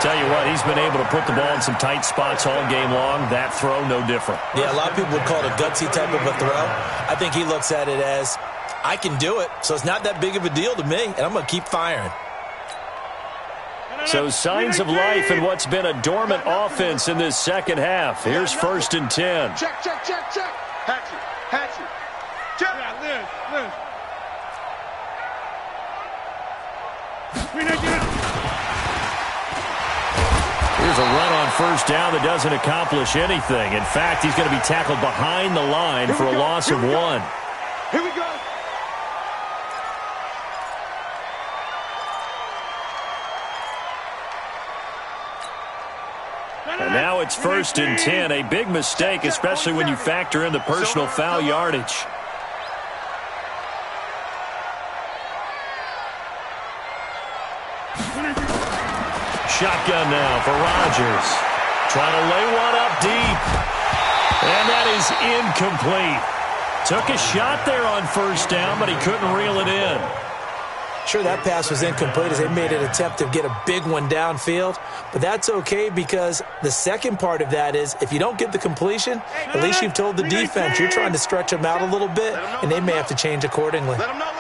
[SPEAKER 1] Tell you what, he's been able to put the ball in some tight spots all game long. That throw, no different.
[SPEAKER 3] Yeah, a lot of people would call it a gutsy type of a throw. I think he looks at it as, I can do it, so it's not that big of a deal to me, and I'm going to keep firing.
[SPEAKER 1] So signs of life in what's been a dormant offense in this second half. Here's 1st and 10.
[SPEAKER 5] Check. Hatchet. Check.
[SPEAKER 4] Yeah, Liz.
[SPEAKER 1] Here's a run on first down that doesn't accomplish anything. In fact, he's going to be tackled behind the line for a loss of 1.
[SPEAKER 5] Here we go.
[SPEAKER 1] And now it's 1st and 10. A big mistake, especially when you factor in the personal foul yardage. Shotgun now for Rodgers. Trying to lay one up deep. And that is incomplete. Took a shot there on first down, but he couldn't reel it in.
[SPEAKER 3] Sure, that pass was incomplete as they made an attempt to get a big one downfield, but that's okay because the second part of that is if you don't get the completion, at least you've told the defense you're trying to stretch them out a little bit, and they may have to change accordingly.
[SPEAKER 5] Let him know.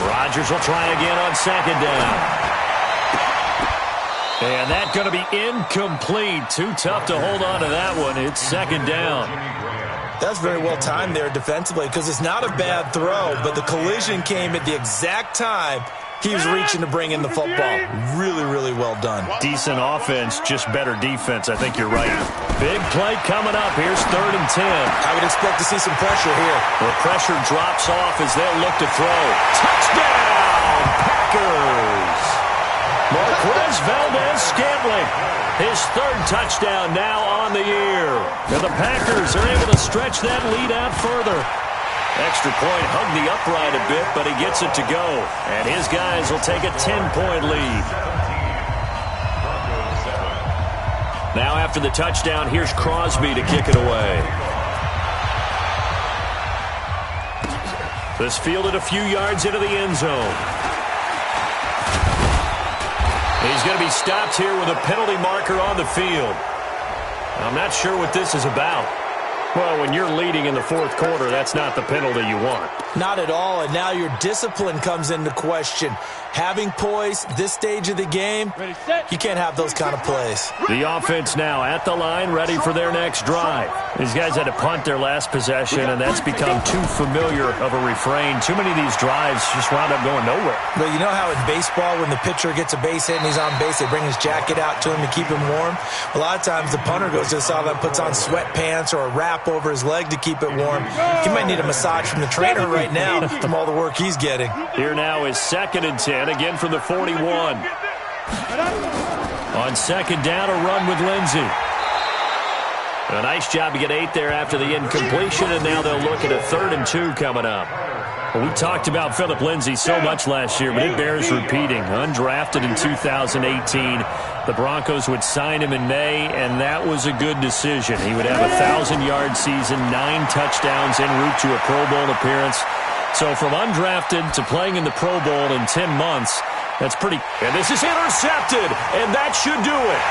[SPEAKER 1] Rodgers will try again on second down. And that's going to be incomplete. Too tough to hold on to that one. It's second down.
[SPEAKER 3] That's very well timed there defensively because it's not a bad throw, but the collision came at the exact time he was reaching to bring in the football. Really, really well done.
[SPEAKER 1] Decent offense, just better defense. I think you're right. Big play coming up. Here's 3rd and 10.
[SPEAKER 3] I would expect to see some pressure here.
[SPEAKER 1] The pressure drops off as they'll look to throw. Touchdown, Packers! Marquez Valdez-Scantling. His 3rd touchdown now on the year. And the Packers are able to stretch that lead out further. Extra point hugged the upright a bit, but he gets it to go. And his guys will take a 10-point lead. Now after the touchdown, here's Crosby to kick it away. This fielded a few yards into the end zone. He's going to be stopped here with a penalty marker on the field. I'm not sure what this is about. Well, when you're leading in the 4th quarter, that's not the penalty you want.
[SPEAKER 3] Not at all, and now your discipline comes into question. Having poise this stage of the game, you can't have those kind of plays.
[SPEAKER 1] The offense now at the line, ready for their next drive. These guys had to punt their last possession, and that's become too familiar of a refrain. Too many of these drives just wound up going nowhere.
[SPEAKER 3] But you know how in baseball, when the pitcher gets a base hit and he's on base, they bring his jacket out to him to keep him warm? A lot of times the punter goes to the sideline, puts on sweatpants or a wrap over his leg to keep it warm. He might need a massage from the trainer right now from all the work he's getting.
[SPEAKER 1] Here now is 2nd and 10, again from the 41. On second down, a run with Lindsey. A nice job to get 8 there after the incompletion, and now they'll look at a 3rd and 2 coming up. Well, we talked about Philip Lindsay so much last year, but it bears repeating. Undrafted in 2018. The Broncos would sign him in May, and that was a good decision. He would have a 1,000-yard season, 9 touchdowns en route to a Pro Bowl appearance. So from undrafted to playing in the Pro Bowl in 10 months, that's pretty. And this is intercepted, and that should do it.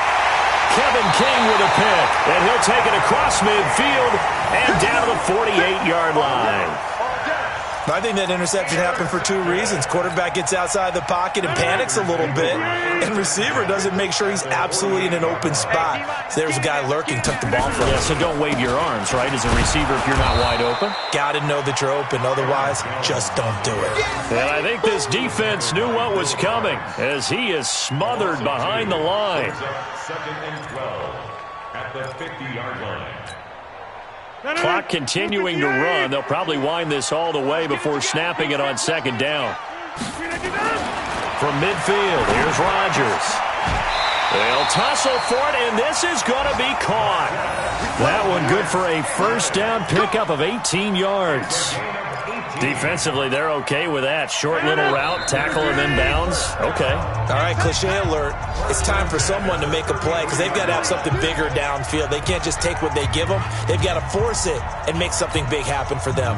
[SPEAKER 1] Kevin King with a pick, and he'll take it across midfield and down to the 48-yard line.
[SPEAKER 3] I think that interception happened for 2 reasons. Quarterback gets outside the pocket and panics a little bit, and receiver doesn't make sure he's absolutely in an open spot. So there's a guy lurking, took the ball from him.
[SPEAKER 1] Yeah, so don't wave your arms, right, as a receiver if you're not wide open.
[SPEAKER 3] Got to know that you're open. Otherwise, just don't do it.
[SPEAKER 1] And I think this defense knew what was coming as he is smothered behind the line.
[SPEAKER 2] 2nd and 12 at the 50-yard line.
[SPEAKER 1] Clock continuing to run. They'll probably wind this all the way before snapping it on second down. From midfield, here's Rodgers. They'll tussle for it, and this is going to be caught. That one good for a first down pickup of 18 yards. Defensively, they're okay with that. Short little route, tackle him inbounds. Okay.
[SPEAKER 3] All right, cliche alert. It's time for someone to make a play because they've got to have something bigger downfield. They can't just take what they give them. They've got to force it and make something big happen for them.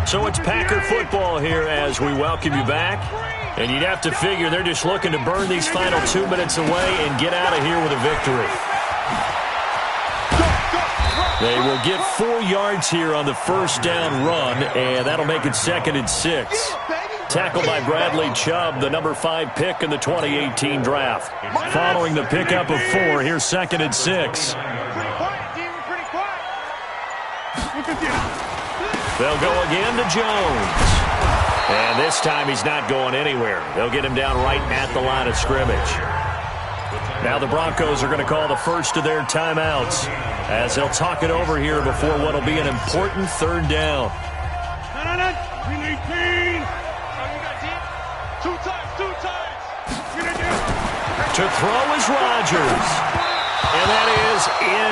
[SPEAKER 1] So it's Packer football here as we welcome you back. And you'd have to figure they're just looking to burn these final 2 minutes away and get out of here with a victory. They will get 4 yards here on the first down run, and that'll make it 2nd and 6. Tackled by Bradley Chubb, the number 5 pick in the 2018 draft. Following the pickup of 4, here's 2nd and 6. They'll go again to Jones. And this time he's not going anywhere. They'll get him down right at the line of scrimmage. Now the Broncos are going to call the first of their timeouts as they'll talk it over here before what will be an important third down. To throw is Rodgers. And that is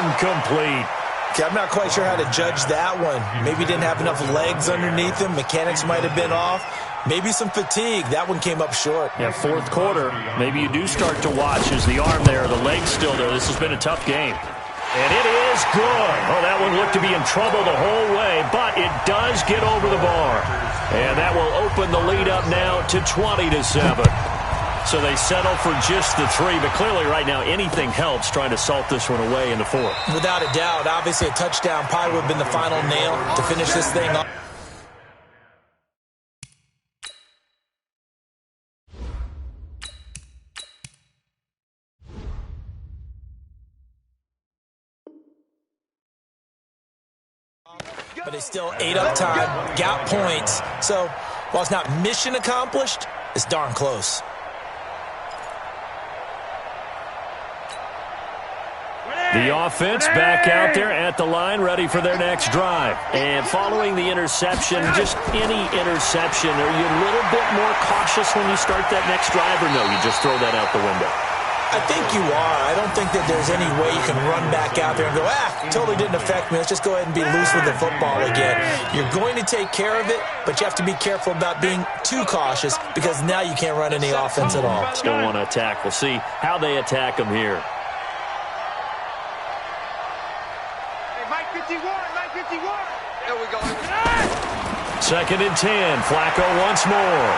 [SPEAKER 1] incomplete.
[SPEAKER 3] Okay, I'm not quite sure how to judge that one. Maybe didn't have enough legs underneath him. Mechanics might have been off. Maybe some fatigue. That one came up short.
[SPEAKER 1] Yeah, fourth quarter. Maybe you do start to watch as the arm there, the leg's still there. This has been a tough game. And it is good. Oh, that one looked to be in trouble the whole way, but it does get over the bar. And that will open the lead up now to 20-7. So they settle for just the 3, but clearly right now anything helps trying to salt this one away in the 4th.
[SPEAKER 3] Without a doubt, obviously a touchdown probably would have been the final nail to finish this thing up. But they still ate up time, got points. So while it's not mission accomplished, it's darn close.
[SPEAKER 1] The offense back out there at the line, ready for their next drive. And following the interception, just any interception, are you a little bit more cautious when you start that next drive, or no, you just throw that out the window?
[SPEAKER 3] I think you are. I don't think that there's any way you can run back out there and go, totally didn't affect me. Let's just go ahead and be loose with the football again. You're going to take care of it, but you have to be careful about being too cautious because now you can't run any offense at all.
[SPEAKER 1] Still want to attack. We'll see how they attack them here.
[SPEAKER 5] Mike 51. There we go.
[SPEAKER 1] 2nd and 10. Flacco once more.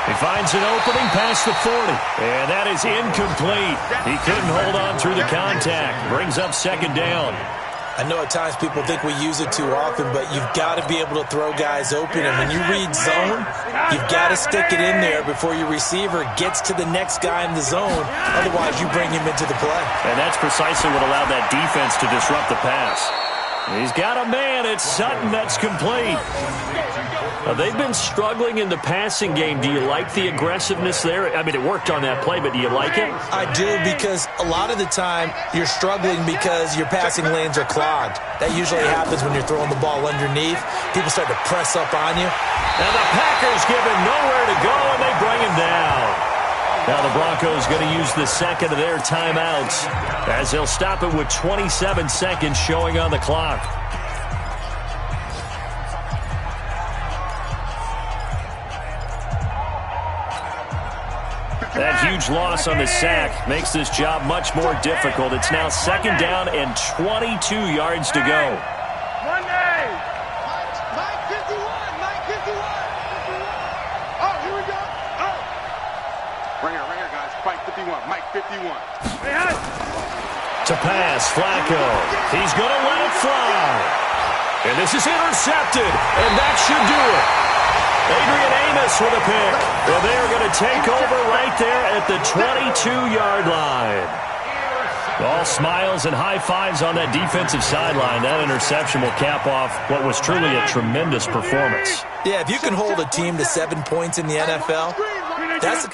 [SPEAKER 1] He finds an opening past the 40. And that is incomplete. He couldn't hold on through the contact. Brings up 2nd down.
[SPEAKER 3] I know at times people think we use it too often, but you've got to be able to throw guys open. And when you read zone, you've got to stick it in there before your receiver gets to the next guy in the zone. Otherwise, you bring him into the play.
[SPEAKER 1] And that's precisely what allowed that defense to disrupt the pass. He's got a man. It's Sutton. That's complete. They've been struggling in the passing game. Do you like the aggressiveness there? I mean, it worked on that play, but do you like it?
[SPEAKER 3] I do, because a lot of the time you're struggling because your passing lanes are clogged. That usually happens when you're throwing the ball underneath. People start to press up on you.
[SPEAKER 1] And the Packers give him nowhere to go, and they bring him down. Now the Broncos going to use the 2nd of their timeouts as they'll stop it with 27 seconds showing on the clock. That huge loss on the sack makes this job much more difficult. It's now 2nd down and 22 yards to go.
[SPEAKER 5] Monday. Mike 51. Oh, here we go. Oh. Right here, guys. Mike 51. Mike 51.
[SPEAKER 1] To pass, Flacco. He's going to let it fly. And this is intercepted, and that should do it. Adrian Amos with a pick. And they are going to take over right there at the 22-yard line. All smiles and high fives on that defensive sideline. That interception will cap off what was truly a tremendous performance.
[SPEAKER 3] Yeah, if you can hold a team to 7 points in the NFL, that's a